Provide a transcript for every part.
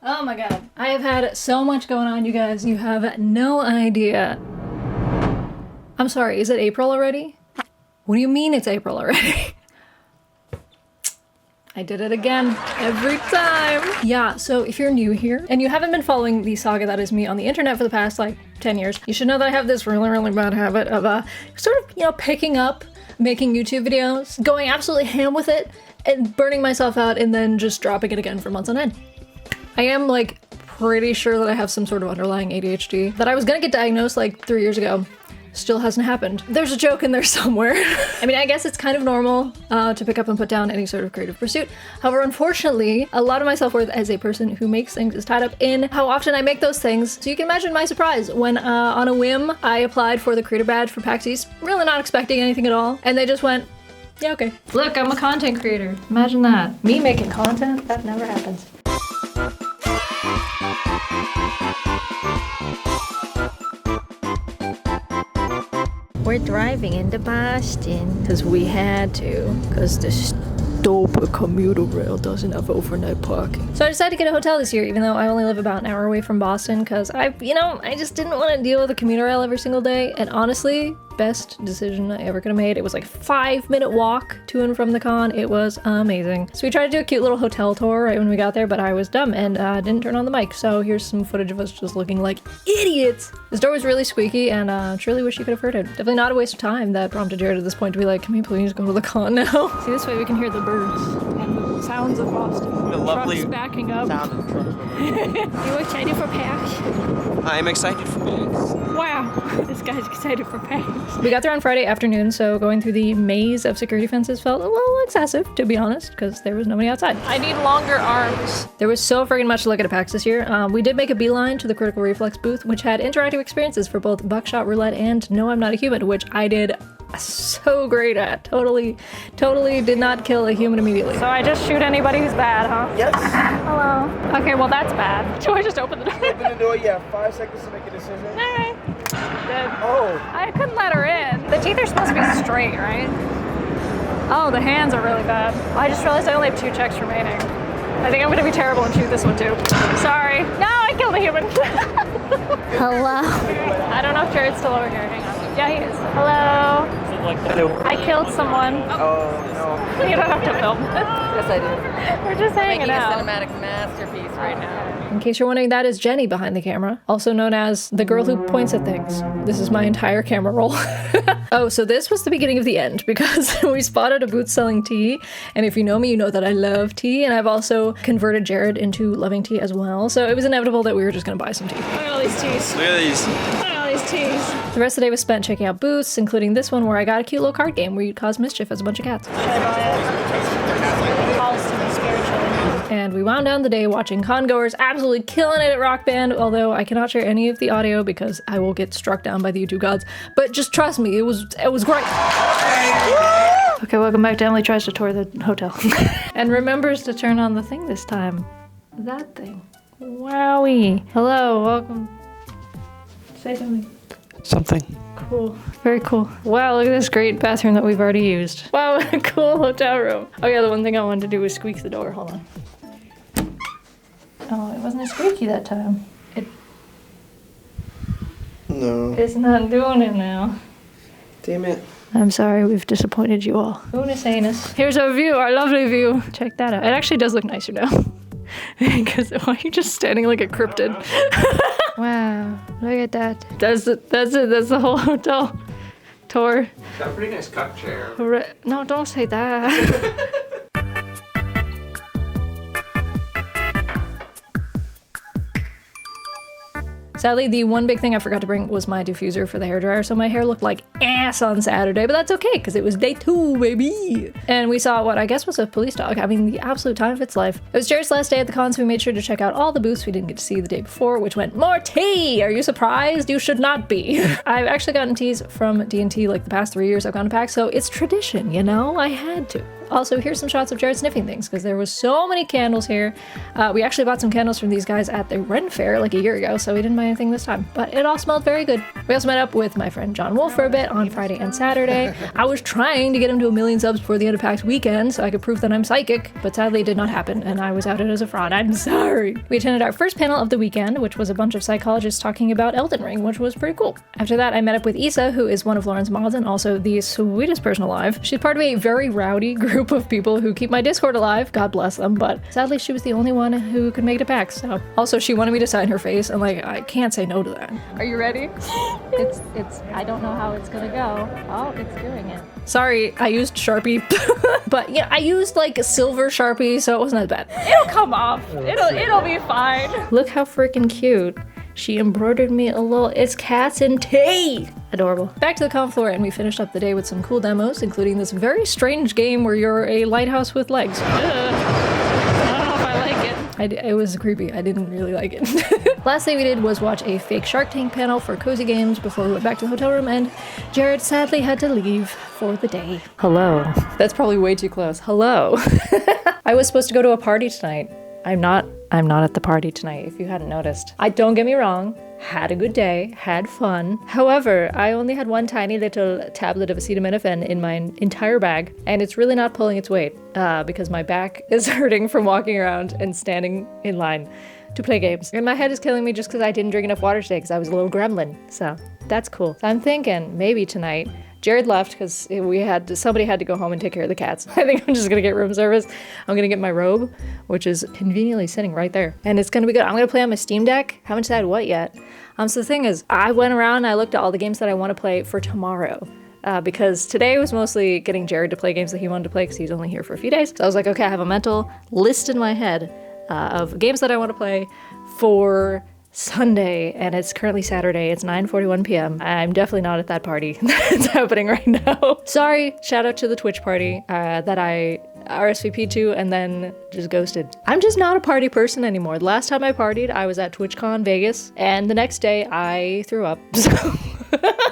Oh my god. I have had so much going on, you guys. You have no idea. I'm sorry, is it April already? What do you mean it's April already? I did it again, every time. Yeah, so if you're new here and you haven't been following the saga that is me on the internet for the past like 10 years, you should know that I have this really bad habit of sort of, you know, picking up, making YouTube videos, going absolutely ham with it, and burning myself out and then just dropping it again for months on end. I am like pretty sure that I have some sort of underlying ADHD that I was gonna get diagnosed like 3 years ago. Still hasn't happened. There's a joke in there somewhere. I mean, I guess it's kind of normal to pick up and put down any sort of creative pursuit. However, unfortunately, a lot of my self-worth as a person who makes things is tied up in how often I make those things. So you can imagine my surprise when on a whim, I applied for the creator badge for PAX East, really not expecting anything at all. And they just went, yeah, okay. Look, I'm a content creator. Imagine that. Me making content? That never happens. We're driving into Boston. Because we had to. Because the stupid commuter rail doesn't have overnight parking. So I decided to get a hotel this year, even though I only live about an hour away from Boston, because I just didn't want to deal with a commuter rail every single day. And honestly, best decision I ever could have made. It was like a 5-minute walk to and from the con. It was amazing. So we tried to do a cute little hotel tour right when we got there, but I was dumb and didn't turn on the mic. So here's some footage of us just looking like idiots. This door was really squeaky and truly wish you could have heard it. Definitely not a waste of time that prompted Jared at this point to be like, can we please go to the con now? See, this way we can hear the birds and the sounds of Boston. The lovely trucks backing up. sound of trucks. You excited for PAX? I'm excited for PAX. Wow, this guy's excited for PAX. We got there on Friday afternoon, so going through the maze of security fences felt a little excessive, to be honest, because there was nobody outside. I need longer arms. There was so friggin' much to look at PAX this year. We did make a beeline to the Critical Reflex booth, which had interactive experiences for both Buckshot Roulette and No, I'm Not a Human, which I did so great at. Totally did not kill a human immediately. So I just shoot anybody who's bad, huh? Yes. Hello. Okay, well that's bad. Do I just open the door? Open the door, you have 5 seconds to make a decision. Alright. Good. Oh. I couldn't let her in. The teeth are supposed to be straight, right? Oh, the hands are really bad. I just realized I only have 2 checks remaining. I think I'm gonna be terrible and shoot this one too. Sorry. No, I killed a human. Hello. I don't know if Jared's still over here. Hang on. Yeah, he is. Hello. I killed someone. Oh, no. You don't have to film. Yes, I do. We're just hanging out. Making a cinematic masterpiece right now. In case you're wondering, that is Jenny behind the camera, also known as the girl who points at things. This is my entire camera roll. Oh, so this was the beginning of the end because we spotted a booth selling tea. And if you know me, you know that I love tea. And I've also converted Jared into loving tea as well. So it was inevitable that we were just gonna buy some tea. Look at all these teas. Look at these. Look at all these teas. The rest of the day was spent checking out booths, including this one where I got a cute little card game where you cause mischief as a bunch of cats. And we wound down the day watching congoers absolutely killing it at Rock Band, although I cannot share any of the audio because I will get struck down by the YouTube gods. But just trust me, it was great. Okay, welcome back to Emily Tries to Tour the Hotel. And remembers to turn on the thing this time. That thing. Wowie. Hello, welcome. Say something. Something. Cool. Very cool. Wow, look at this great bathroom that we've already used. Wow, what a cool hotel room. Oh yeah, the one thing I wanted to do was squeak the door. Hold on. Oh, it wasn't as squeaky that time. No. It's not doing it now. Damn it. I'm sorry, we've disappointed you all. Unus anus. Here's our view, our lovely view. Check that out. It actually does look nicer now. Because why are you just standing like a cryptid? Wow, look at that. That's it, that's the whole hotel tour. Got a pretty nice cup chair. No, don't say that. Sadly, the one big thing I forgot to bring was my diffuser for the hairdryer, so my hair looked like ass on Saturday, but that's okay, because it was day 2, baby! And we saw what I guess was a police dog having the absolute time of its life. It was Jared's last day at the con, so we made sure to check out all the booths we didn't get to see the day before, which meant more tea! Are you surprised? You should not be. I've actually gotten teas from D&T like the past 3 years I've gone to PAX, so it's tradition, you know? I had to. Also, here's some shots of Jared sniffing things because there was so many candles here. We actually bought some candles from these guys at the Ren Fair like a year ago, so we didn't buy anything this time, but it all smelled very good. We also met up with my friend John Wolfe for a bit on Friday and Saturday. I was trying to get him to 1 million subs before the end of PAX weekend so I could prove that I'm psychic, but sadly it did not happen and I was outed as a fraud. I'm sorry. We attended our first panel of the weekend, which was a bunch of psychologists talking about Elden Ring, which was pretty cool. After that, I met up with Issa, who is one of Lauren's mods and also the sweetest person alive. She's part of a very rowdy group of people who keep my Discord alive, God bless them, but sadly she was the only one who could make it to PAX, so. Also, she wanted me to sign her face, and like, I can't say no to that. Are you ready? I don't know how it's gonna go. Oh, it's doing it. Sorry, I used Sharpie, but yeah, I used like a silver Sharpie, so it wasn't as bad. It'll come off. It'll be fine. Look how freaking cute. She embroidered me a little "It's cats and tea." Adorable. Back to the con floor, and we finished up the day with some cool demos, including this very strange game where you're a lighthouse with legs. I don't know if I like it. It was creepy. I didn't really like it. Last thing we did was watch a fake Shark Tank panel for Cozy Games before we went back to the hotel room, and Jared sadly had to leave for the day. Hello. That's probably way too close. Hello. I was supposed to go to a party tonight. I'm not at the party tonight, if you hadn't noticed. Don't get me wrong, had a good day, had fun. However, I only had one tiny little tablet of acetaminophen in my entire bag, and it's really not pulling its weight because my back is hurting from walking around and standing in line to play games. And my head is killing me just because I didn't drink enough water today because I was a little gremlin. So that's cool. So I'm thinking maybe tonight. Jared left because somebody had to go home and take care of the cats. I think I'm just gonna get room service. I'm gonna get my robe, which is conveniently sitting right there. And it's gonna be good. I'm gonna play on my Steam Deck. Haven't decided what yet. So the thing is, I went around and I looked at all the games that I want to play for tomorrow. Because today was mostly getting Jared to play games that he wanted to play because he's only here for a few days. So I was like, okay, I have a mental list in my head of games that I want to play for Sunday, and it's currently Saturday. It's 9:41 p.m. I'm definitely not at that party that's happening right now. Sorry, shout out to the Twitch party that I RSVP'd to and then just ghosted. I'm just not a party person anymore. The last time I partied, I was at TwitchCon Vegas, and the next day I threw up. So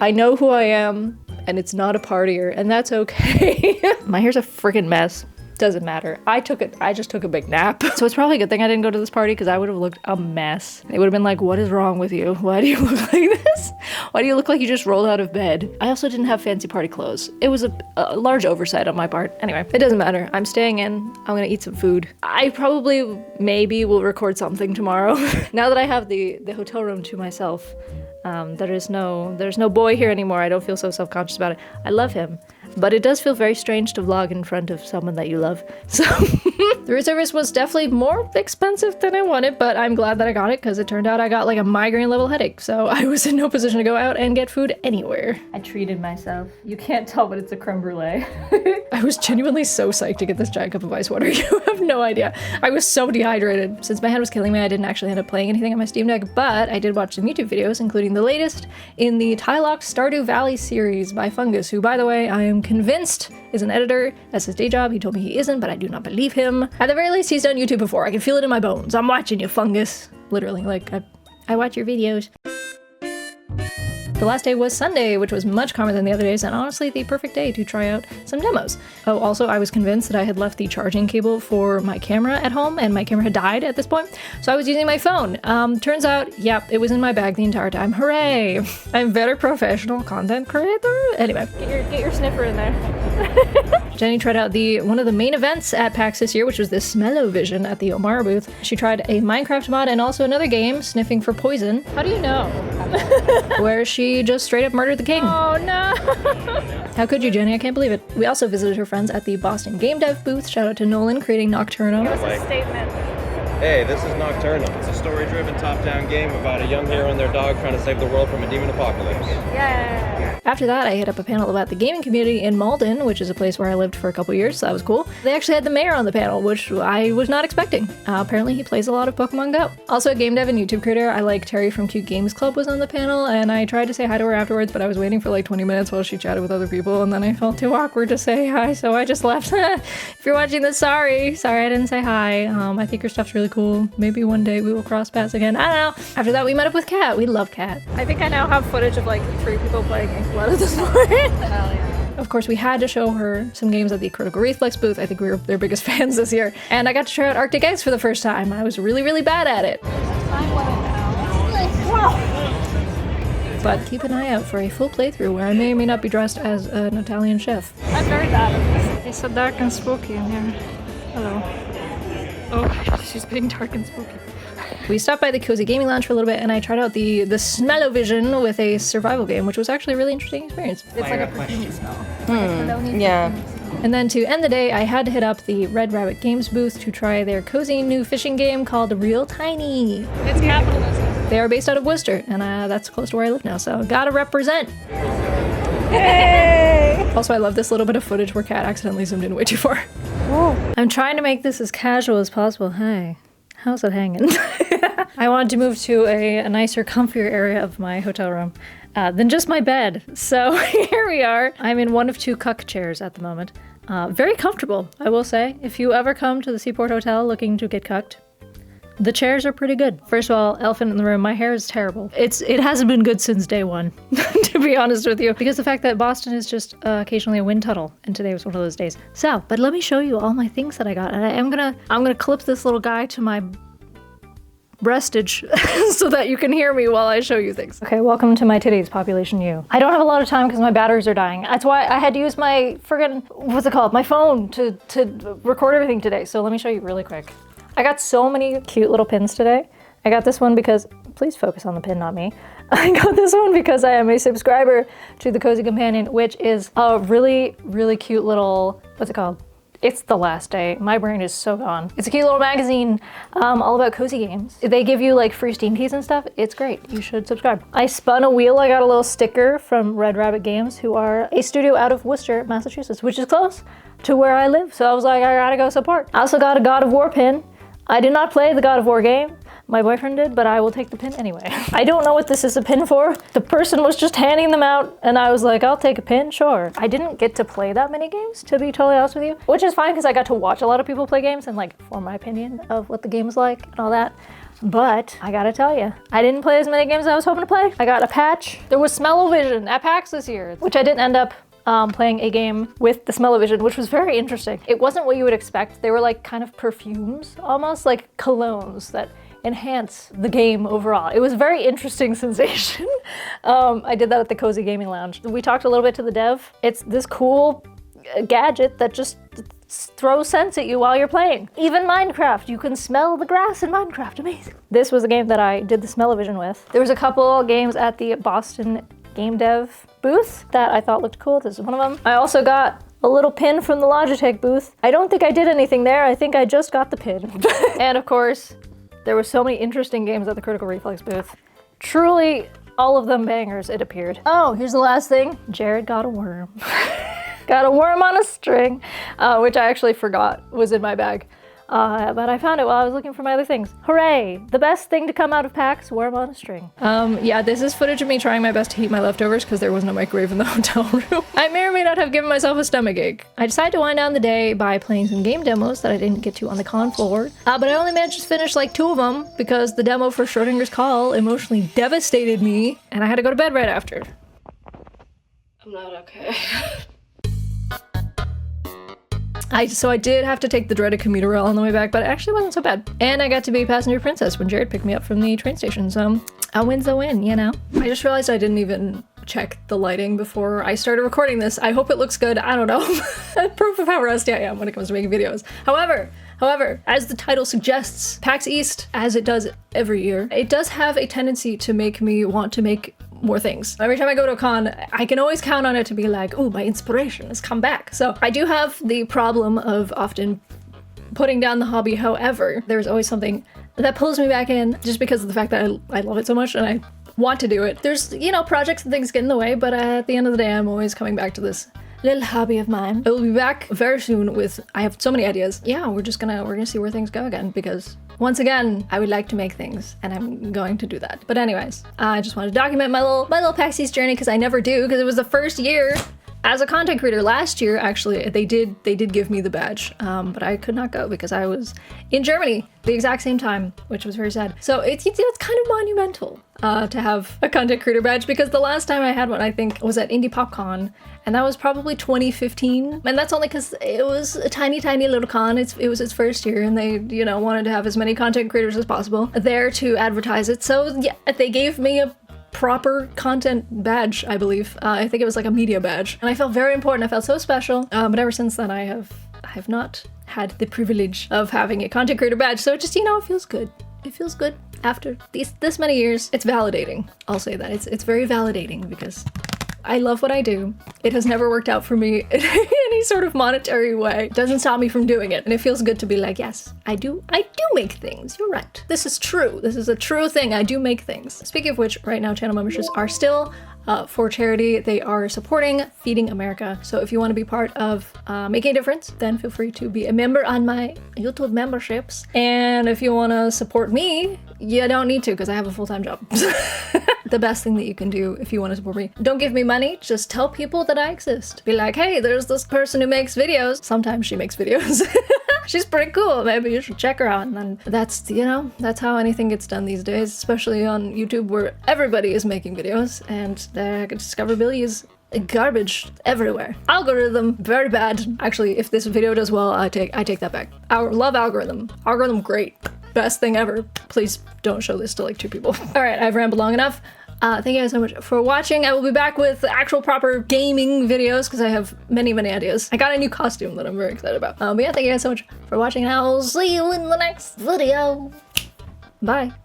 I know who I am, and it's not a partier, and that's okay. My hair's a freaking mess. Doesn't matter. I just took a big nap. So it's probably a good thing I didn't go to this party because I would have looked a mess. They would have been like, what is wrong with you? Why do you look like this? Why do you look like you just rolled out of bed? I also didn't have fancy party clothes. It was a large oversight on my part. Anyway, it doesn't matter. I'm staying in. I'm gonna eat some food. I probably maybe will record something tomorrow. Now that I have the hotel room to myself, there's no boy here anymore. I don't feel so self-conscious about it. I love him. But it does feel very strange to vlog in front of someone that you love. So the room service was definitely more expensive than I wanted, but I'm glad that I got it because it turned out I got like a migraine level headache. So I was in no position to go out and get food anywhere. I treated myself. You can't tell, but it's a creme brulee. I was genuinely so psyched to get this giant cup of ice water. You have no idea. I was so dehydrated. Since my head was killing me, I didn't actually end up playing anything on my Steam Deck, but I did watch some YouTube videos, including the latest in the Tylock Stardew Valley series by Fungus, who, by the way, I am convinced is an editor. That's his day job. He told me he isn't, but I do not believe him. At the very least, he's done YouTube before. I can feel it in my bones. I'm watching you, Fungus. Literally, like, I watch your videos. The last day was Sunday, which was much calmer than the other days, and honestly the perfect day to try out some demos. Oh, also, I was convinced that I had left the charging cable for my camera at home, and my camera had died at this point, so I was using my phone. Turns out, yep, it was in my bag the entire time. Hooray! I'm very professional content creator. Anyway, get your sniffer in there. Jenny tried out one of the main events at PAX this year, which was the Smell-O-Vision at the Omara booth. She tried a Minecraft mod and also another game, Sniffing for Poison. How do you know? Where she just straight up murdered the king. Oh no! How could you, Jenny? I can't believe it. We also visited her friends at the Boston Game Dev booth. Shout out to Nolan creating Nocternum. It was a statement. Hey, this is Nocturnum. It's a story-driven top-down game about a young hero and their dog trying to save the world from a demon apocalypse. Yeah. After that, I hit up a panel about the gaming community in Malden, which is a place where I lived for a couple years, so that was cool. They actually had the mayor on the panel, which I was not expecting. Apparently he plays a lot of Pokemon Go. Also a game dev and YouTube creator, I like Terry from Cute Games Club was on the panel, and I tried to say hi to her afterwards, but I was waiting for like 20 minutes while she chatted with other people, and then I felt too awkward to say hi, so I just left. If you're watching this, sorry I didn't say hi. I think her stuff's really cool. Maybe one day we will cross paths again. I don't know. After that, we met up with Kat. We love Kat. I think I now have footage of like 3 people playing Inkblot at this point. Hell yeah. of course, we had to show her some games at the Critical Reflex booth. I think we were their biggest fans this year. And I got to try out Arctic Eggs for the first time. I was really, really bad at it. But keep an eye out for a full playthrough where I may or may not be dressed as an Italian chef. I'm very bad at this. It's so dark and spooky in here. Hello. Oh, she's being dark and spooky. We stopped by the Cozy Gaming Lounge for a little bit and I tried out the Smell-O-Vision with a survival game, which was actually a really interesting experience. It's like a perfume smell. Yeah. And then to end the day, I had to hit up the Red Rabbit Games booth to try their cozy new fishing game called Real Tiny. It's capitalism. They are based out of Worcester, and that's close to where I live now, so gotta represent. Hey! Also, I love this little bit of footage where Kat accidentally zoomed in way too far. Whoa. I'm trying to make this as casual as possible. Hey, how's it hanging? I wanted to move to a nicer, comfier area of my hotel room than just my bed. So here we are. I'm in one of two cuck chairs at the moment. Very comfortable, I will say. If you ever come to the Seaport Hotel looking to get cucked, the chairs are pretty good. First of all, elephant in the room, my hair is terrible. It hasn't been good since day one, to be honest with you, because the fact that Boston is just occasionally a wind tunnel, and today was one of those days. So, but let me show you all my things that I got, and I'm gonna clip this little guy to my breastage so that you can hear me while I show you things. Okay, welcome to my today's Population U. I don't have a lot of time because my batteries are dying. That's why I had to use my friggin', what's it called? My phone to record everything today. So let me show you really quick. I got so many cute little pins today. I got this one because, please focus on the pin, not me. I got this one because I am a subscriber to the Cozy Companion, which is a really, really cute little, what's it called? It's the last day. My brain is so gone. It's a cute little magazine all about cozy games. They give you like free Steam keys and stuff. It's great. You should subscribe. I spun a wheel. I got a little sticker from Red Rabbit Games, who are a studio out of Worcester, Massachusetts, which is close to where I live. So I was like, I gotta go support. I also got a God of War pin. I did not play the God of War game. My boyfriend did, but I will take the pin anyway. I don't know what this is a pin for. The person was just handing them out and I was like, I'll take a pin, sure. I didn't get to play that many games, to be totally honest with you, which is fine because I got to watch a lot of people play games and like form my opinion of what the game is like and all that. But I gotta tell you, I didn't play as many games as I was hoping to play. I got a patch. There was Smell-O-Vision at PAX this year, which I didn't end up playing a game with the Smell-O-Vision, which was very interesting. It wasn't what you would expect. They were like kind of perfumes, almost like colognes that enhance the game overall. It was a very interesting sensation. I did that at the Cozy Gaming Lounge. We talked a little bit to the dev. It's this cool gadget that just throws scents at you while you're playing. Even Minecraft, you can smell the grass in Minecraft. Amazing. This was a game that I did the Smell-O-Vision with. There was a couple games at the Boston Game Dev booth that I thought looked cool. This is one of them. I also got a little pin from the Logitech booth. I don't think I did anything there. I think I just got the pin. And of course, there were so many interesting games at the Critical Reflex booth. Truly, all of them bangers, it appeared. Oh, here's the last thing. Jared got a worm. Got a worm on a string, which I actually forgot was in my bag. But I found it while I was looking for my other things. Hooray! The best thing to come out of PAX, worm on a string. Yeah, this is footage of me trying my best to heat my leftovers because there was no microwave in the hotel room. I may or may not have given myself a stomachache. I decided to wind down the day by playing some game demos that I didn't get to on the con floor. But I only managed to finish like 2 of them because the demo for Schrodinger's Call emotionally devastated me and I had to go to bed right after. I'm not okay. So I did have to take the dreaded commuter rail on the way back, but it actually wasn't so bad. And I got to be passenger princess when Jared picked me up from the train station, so a win's a win, you know? I just realized I didn't even check the lighting before I started recording this. I hope it looks good, I don't know. Proof of how rusty I am when it comes to making videos. However, as the title suggests, PAX East, as it does every year, it does have a tendency to make me want to make more things. Every time I go to a con, I can always count on it to be like, oh, my inspiration has come back. So I do have the problem of often putting down the hobby. However, there's always something that pulls me back in just because of the fact that I love it so much and I want to do it. There's, you know, projects and things get in the way, but at the end of the day, I'm always coming back to this little hobby of mine. I will be back very soon with, I have so many ideas. Yeah, we're gonna see where things go again because once again, I would like to make things and I'm going to do that. But anyways, I just wanted to document my little PAX East journey because I never do because it was the first year As a content creator last year, actually, they did give me the badge, but I could not go because I was in Germany the exact same time, which was very sad. So it's kind of monumental to have a content creator badge, because the last time I had one, I think, was at Indie PopCon, and that was probably 2015. And that's only because it was a tiny little con. It was its first year, and they, you know, wanted to have as many content creators as possible there to advertise it. So yeah, they gave me a proper content badge, I believe. I think it was like a media badge, and I felt very important. I felt so special. But ever since then, I have not had the privilege of having a content creator badge. So it just, you know, it feels good. It feels good after this many years. It's validating. I'll say that it's very validating, because I love what I do. It has never worked out for me in any sort of monetary way. It doesn't stop me from doing it. And it feels good to be like, yes, I do make things. You're right. This is true. This is a true thing. I do make things. Speaking of which, right now channel memberships are still for charity. They are supporting Feeding America. So if you want to be part of making a difference, then feel free to be a member on my YouTube memberships. And if you want to support me, you don't need to, because I have a full-time job. The best thing that you can do if you want to support me, don't give me money, just tell people that I exist. Be like, hey, there's this person who makes videos. Sometimes she makes videos. She's pretty cool. Maybe you should check her out. And then that's, you know, that's how anything gets done these days, especially on YouTube, where everybody is making videos, and the discoverability is garbage everywhere. Algorithm, very bad. Actually, if this video does well, I take that back. Love algorithm. Algorithm, great. Best thing ever. Please don't show this to like 2 people. All right, I've rambled long enough. Thank you guys so much for watching. I will be back with actual proper gaming videos, because I have many ideas. I got a new costume that I'm very excited about. But yeah, thank you guys so much for watching, and I'll see you in the next video. Bye.